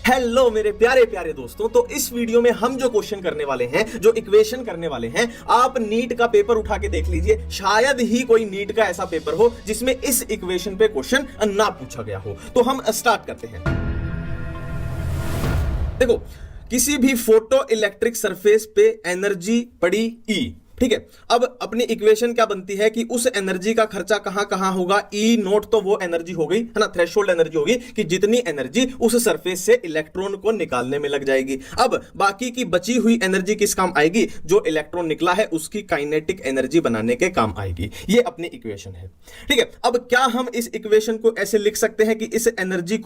Hello मेरे प्यारे प्यारे दोस्तों। तो इस वीडियो में हम जो क्वेश्चन करने वाले हैं, जो इक्वेशन करने वाले हैं, आप नीट का पेपर उठा के देख लीजिए। शायद ही कोई नीट का ऐसा पेपर हो जिसमें इस इक्वेशन पे क्वेश्चन ना पूछा गया हो। तो हम स्टार्ट करते हैं। देखो, किसी भी फोटो इलेक्ट्रिक सरफेस पे एनर्जी पड़ी E, ठीक है। अब अपनी इक्वेशन क्या बनती है कि उस एनर्जी का खर्चा कहां कहां होगा। ई नोट तो वो एनर्जी हो गई है ना, थ्रेशोल्ड एनर्जी होगी कि जितनी एनर्जी उस सरफेस से इलेक्ट्रॉन को निकालने में लग जाएगी। अब बाकी की बची हुई एनर्जी किस काम आएगी? जो इलेक्ट्रॉन निकला है उसकी काइनेटिक एनर्जी बनाने के काम आएगी। ये अपनी इक्वेशन है, ठीक है। अब क्या हम इस इक्वेशन को ऐसे लिख सकते हैं कि इस एनर्जी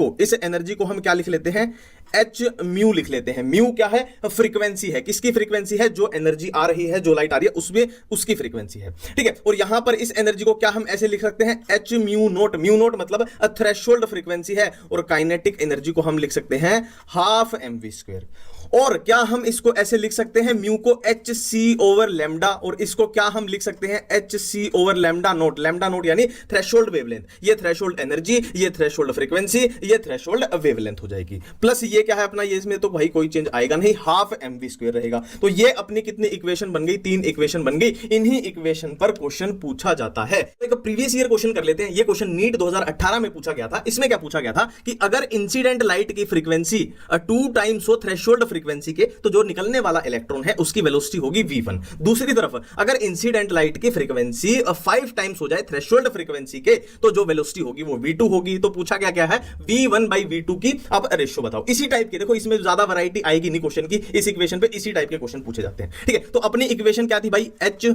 को हम क्या लिख लेते हैं? एच म्यू लिख लेते हैं। म्यू क्या है? फ्रीक्वेंसी है। किसकी फ्रीक्वेंसी है? जो एनर्जी आ रही है, जो लाइट आ रही है उसमें उसकी फ्रीक्वेंसी है, ठीक है। और यहां पर इस एनर्जी को क्या हम ऐसे लिख सकते हैं? H mu note. Mu naught मतलब थ्रेशोल्ड फ्रीक्वेंसी है। और काइनेटिक एनर्जी को हम लिख सकते हैं हाफ mv स्क्वायर। और क्या हम इसको ऐसे लिख सकते हैं? म्यू को एच सी ओवर लैम्डा, और इसको क्या हम लिख सकते हैं? H C over lambda naught. Lambda naught यानी थ्रेशोल्ड वेवलेंथ। ये थ्रेशोल्ड एनर्जी, ये थ्रेशोल्ड फ्रीक्वेंसी, ये थ्रेशोल्ड वेवलेंथ हो जाएगी। प्लस ये क्या है अपना? ये इसमें तो भाई कोई चेंज आएगा नहीं, हाफ mv स्क्वायर रहेगा। तो ये अपनी कितनी इक्वेशन बन गई? 3 इक्वेशन बन गई। इन्हीं इक्वेशन पर क्वेश्चन पूछा जाता है। एक प्रीवियस ईयर क्वेश्चन कर लेते हैं। ये क्वेश्चन नीट 2018 में पूछा गया था। इसमें क्या पूछा गया था कि अगर इंसिडेंट लाइट की फ्रीक्वेंसी 2 टाइम्स हो थ्रेशोल्ड फ्रीक्वेंसी के, तो जो निकलने वाला इलेक्ट्रॉन है उसकी वेलोसिटी होगी v1। दूसरी तरफ अगर इंसिडेंट लाइट की फ्रीक्वेंसी 5 टाइम्स हो जाए थ्रेशोल्ड फ्रीक्वेंसी के, तो जो वेलोसिटी होगी वो v2 होगी। तो पूछा क्या क्या है? v1/v2 की अब रेशियो बताओ। इसी टाइप के, देखो इसमें ज्यादा वैरायटी आएगी नहीं क्वेश्चन की। इस इक्वेशन पे इसी टाइप के क्वेश्चन पूछे जाते हैं, ठीक है। तो अपनी इक्वेशन क्या थी भाई? H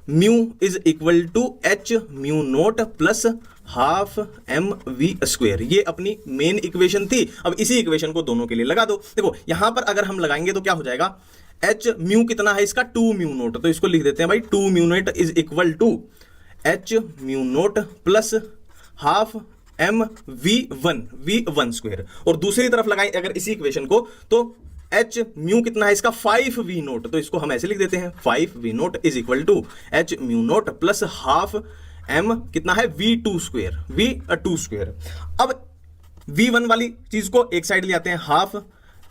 mu is equal to H mu naught plus half M V square. ये अपनी मेन इक्वेशन थी। अब इसी इक्वेशन को दोनों के लिए लगा दो। देखो यहां पर अगर हम लगाएंगे तो क्या हो जाएगा? एच म्यू कितना है इसका? 2 म्यू नोट। तो इसको लिख देते हैं भाई 2 mu naught is equal to H mu naught plus half M V one square. और दूसरी तरफ लगाएं अगर इसी इक्वेशन को, तो एच म्यू कितना है इसका? 5 वी नोट। तो इसको हम ऐसे लिख देते हैं 5 V naught is equal to H mu naught plus half M कितना है? v2 square. अब v1 वाली चीज को एक साइड ले आते हैं, half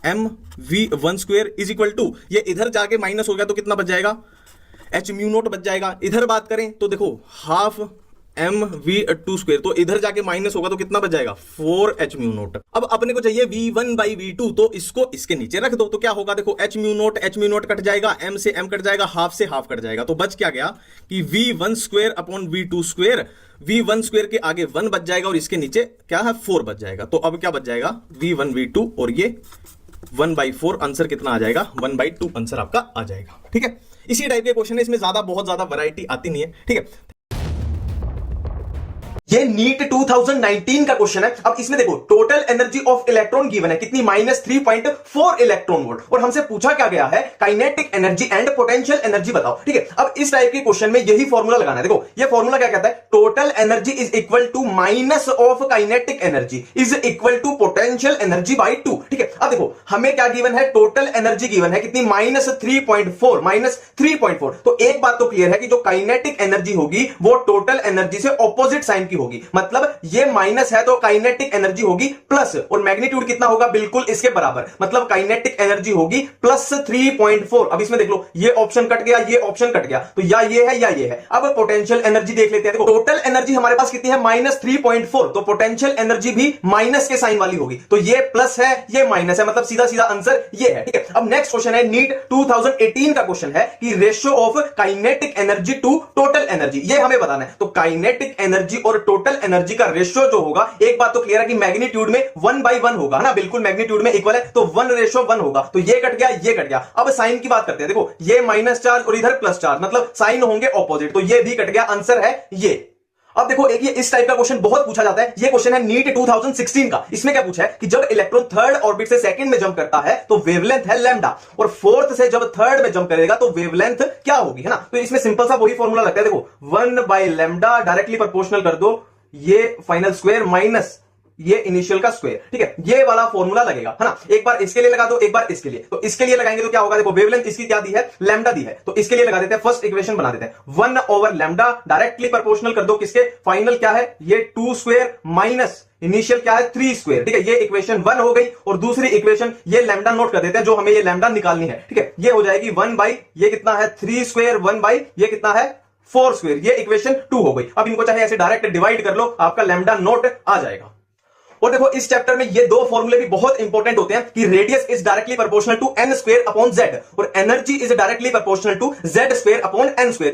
M v1 square is equal to, ये इधर जाके माइनस हो गया तो कितना बच जाएगा? एच म्यू नोट बच जाएगा। इधर बात करें तो देखो हाफ एम v2 स्क्वेयर, तो इधर जाके माइनस होगा तो कितना बच जाएगा? 4h mu naught. अब अपने को चाहिए v1/v2, तो इसको इसके नीचे रख दो। तो क्या होगा? देखो h म्यू नोट कट जाएगा, m से m कट जाएगा, हाफ से हाफ कट जाएगा। तो बच क्या गया कि v1 square upon v2 square. v1 square के आगे 1 बच जाएगा और इसके नीचे क्या है? 4 बच जाएगा। तो अब क्या बच जाएगा? v1/v2 और ये 1/4। आंसर कितना आ जाएगा? 1/2 आंसर आपका आ जाएगा, ठीक है। इसी टाइप के क्वेश्चन है, इसमें बहुत ज्यादा वैरायटी आती नहीं है, ठीक है। ये नीट 2019 का क्वेश्चन है। अब इसमें देखो total energy of electron given है कितनी? -3.4 इलेक्ट्रॉन वोल्ट। और हमसे पूछा क्या गया है? Kinetic energy and potential energy बताओ, ठीक है। अब इस टाइप के क्वेश्चन में यही फॉर्मूला लगाना है। देखो ये फॉर्मूला क्या कहता है? Total energy is equal to minus of kinetic energy is equal to potential energy by 2, ठीक है। अब देखो हमें क्या गिवन है? टोटल एनर्जी गिवन है कितनी? -3.4। तो एक बात तो क्लियर है कि जो काइनेटिक एनर्जी होगी वो टोटल एनर्जी से ऑपोजिट साइन की होगी। मतलब ये माइनस है तो काइनेटिक एनर्जी होगी प्लस, और मैग्नीट्यूड कितना होगा? बिल्कुल इसके बराबर। मतलब काइनेटिक एनर्जी होगी +3.4। अब इसमें देख लो ये ऑप्शन कट गया, ये ऑप्शन कट गया, तो या ये है या ये है। अब पोटेंशियल एनर्जी देख लेते हैं। देखो टोटल एनर्जी हमारे पास कितनी है? -3.4। तो पोटेंशियल एनर्जी भी माइनस के साइन वाली होगी। तो ये प्लस है, ये माइनस है, मतलब सीधा सीधा आंसर ये है, ठीक है। अब नेक्स्ट क्वेश्चन है, नीट 2018 का क्वेश्चन है कि ratio of kinetic energy to total energy, ये हमें बताना है। तो काइनेटिक एनर्जी और टोटल एनर्जी का रेशियो जो होगा, एक बात तो क्लियर है कि मैग्नीट्यूड में 1/1 होगा ना, बिल्कुल मैग्नीट्यूड में इक्वल है, तो 1:1 होगा। तो ये कट गया, ये कट गया। अब साइन की बात करते हैं। देखो ये माइनस चार्ज और इधर प्लस चार्ज, मतलब साइन होंगे ऑपोजिट, तो ये भी कट गया। आंसर है ये। अब देखो एक ये इस टाइप का क्वेश्चन बहुत पूछा जाता है। ये क्वेश्चन है नीट 2016 का। इसमें क्या पूछा है कि जब इलेक्ट्रॉन थर्ड ऑर्बिट से सेकंड में जंप करता है तो वेवलेंथ है लैम्डा, और फोर्थ से जब थर्ड में जंप करेगा तो वेवलेंथ क्या होगी, है ना। तो इसमें सिंपल सा वही फॉर्मूला लगता है। देखो 1/λ डायरेक्टली प्रोपोर्शनल कर दो, ये फाइनल स्क्वायर माइनस ये इनिशियल का स्क्वायर, ठीक है, ये वाला फॉर्मूला लगेगा, है ना। एक बार इसके लिए लगा दो, एक बार इसके लिए, तो इसके लिए लगाएंगे तो क्या होगा, देखो वेवलेंथ इसकी क्या दी है, लैम्डा दी है, तो इसके लिए लगा देते हैं, फर्स्ट इक्वेशन बना देते हैं, 1/लैम्डा डायरेक्टली प्रोपोर्शनल कर दो किसके, फाइनल क्या है, ये 2 स्क्वायर माइनस इनिशियल क्या है 3 स्क्वायर, ठीक है, ये इक्वेशन 1 हो गई। और दूसरी इक्वेशन ये लैम्डा नोट कर देते हैं, जो हमें ये लैम्डा निकालनी है, ठीक है, ये हो जाएगी 1 बाई ये कितना है 3 स्क्वायर, 1 बाई ये कितना है 4 स्क्वायर, ये इक्वेशन 2 हो गई। अब इनको चाहे ऐसे डायरेक्ट डिवाइड कर लो, आपका लैम्डा नोट आ जाएगा। और देखो इस चैप्टर में ये दो फॉर्मूले भी बहुत इंपॉर्टेंट होते हैं कि radius is directly proportional to n square upon z और energy is directly proportional to z square upon n square.